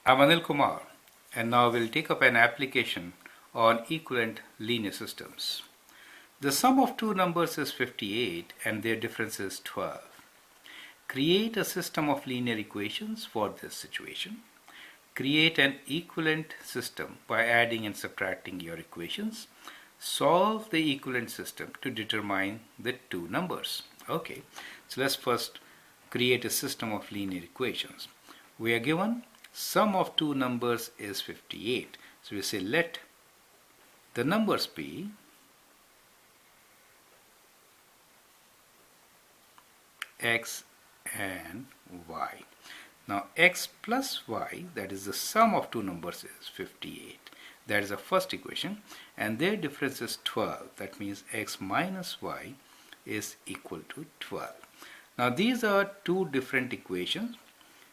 I'm Anil Kumar, and now we'll take up an application on equivalent linear systems. The sum of two numbers is 58 and their difference is 12. Create a system of linear equations for this situation. Create an equivalent system by adding and subtracting your equations. Solve the equivalent system to determine the two numbers. Okay, so let's first create a system of linear equations. We are given sum of two numbers is 58. So we say let the numbers be x and y. Now x plus y, that is the sum of two numbers, is 58. That is the first equation, and their difference is 12. That means x minus y is equal to 12. Now these are two different equations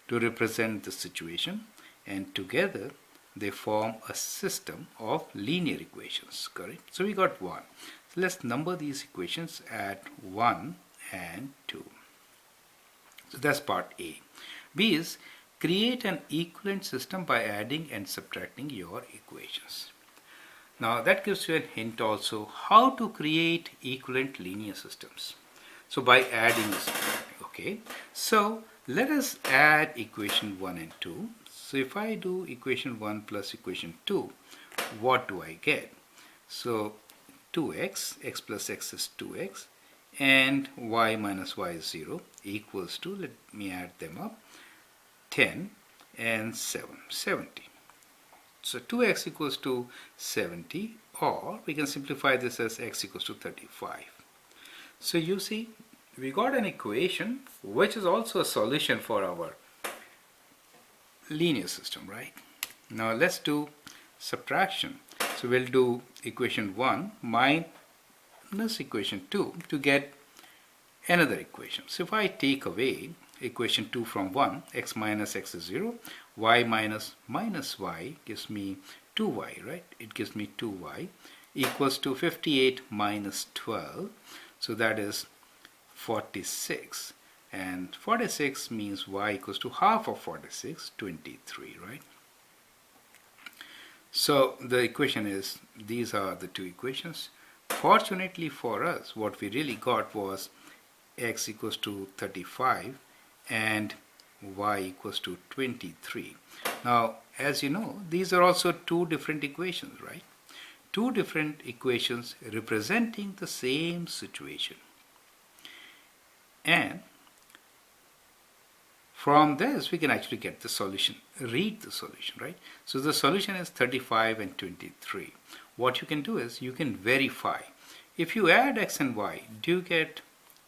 to represent the situation, and together they form a system of linear equations, correct? So we got 1. So let's number these equations at 1 and 2. So that's part A. B is create an equivalent system by adding and subtracting your equations. Now that gives you a hint also how to create equivalent linear systems. So by adding this, okay. So let us add equation 1 and 2. So if I do equation 1 plus equation 2, what do I get? So 2x, x plus x is 2x, and y minus y is 0 equals to, let me add them up, 10 and 7, 70. So 2x equals to 70, or we can simplify this as x equals to 35. So you see, we got an equation which is also a solution for our linear system, right? Now let's do subtraction. So we'll do equation 1 minus equation 2 to get another equation. So if I take away equation 2 from 1, x minus x is 0, y minus minus y gives me 2y, right? It gives me 2y equals to 58 minus 12. So that is 46, and 46 means y equals to half of 46, 23, right? So the equation is, these are the two equations. Fortunately for us, what we really got was x equals to 35 and y equals to 23. Now as you know, these are also two different equations, right? Two different equations representing the same situation. And from this we can actually get the solution, read the solution, right? So the solution is 35 and 23. What you can do is you can verify. If you add x and y, do you get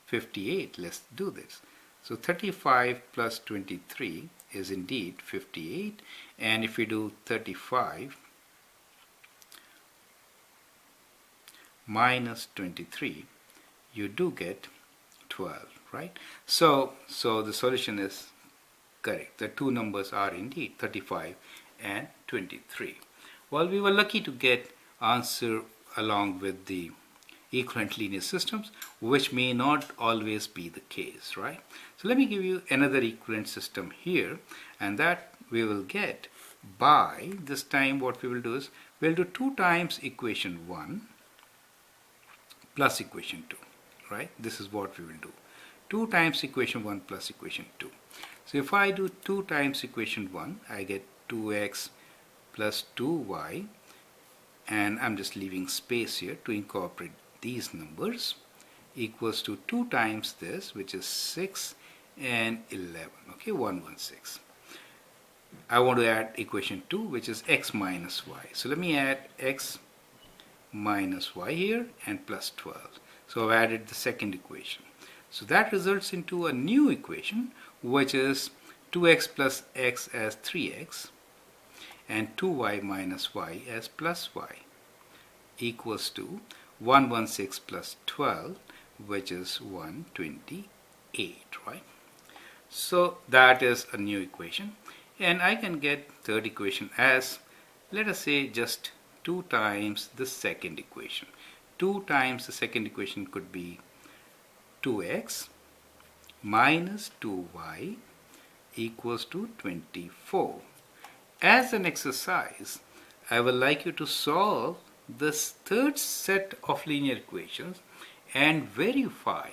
58? Let's do this. So 35 plus 23 is indeed 58, and if we do 35 minus 23, you do get 12, right? So the solution is correct. The two numbers are indeed 35 and 23. Well, we were lucky to get answer along with the equivalent linear systems, which may not always be the case, right? So let me give you another equivalent system here, and that we will get by, this time what we will do is we'll do 2 times equation 1 plus equation 2, right? This is what we will do. 2 times equation 1 plus equation 2. So if I do 2 times equation 1, I get 2x plus 2y, and I'm just leaving space here to incorporate these numbers, equals to 2 times this, which is 6 and 11, okay, 116. I want to add equation 2, which is x minus y. So let me add x minus y here and plus 12. So I've added the second equation. So that results into a new equation, which is 2x plus x as 3x and 2y minus y as plus y, equals to 116 plus 12, which is 128, right? So that is a new equation, and I can get third equation as, let us say, just 2 times the second equation. 2 times the second equation could be 2x minus 2y equals to 24. As an exercise, I would like you to solve this third set of linear equations and verify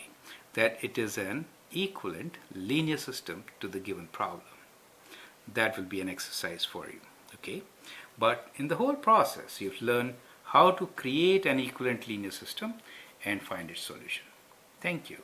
that it is an equivalent linear system to the given problem. That will be an exercise for you. Okay, but in the whole process you've learned how to create an equivalent linear system and find its solution. Thank you.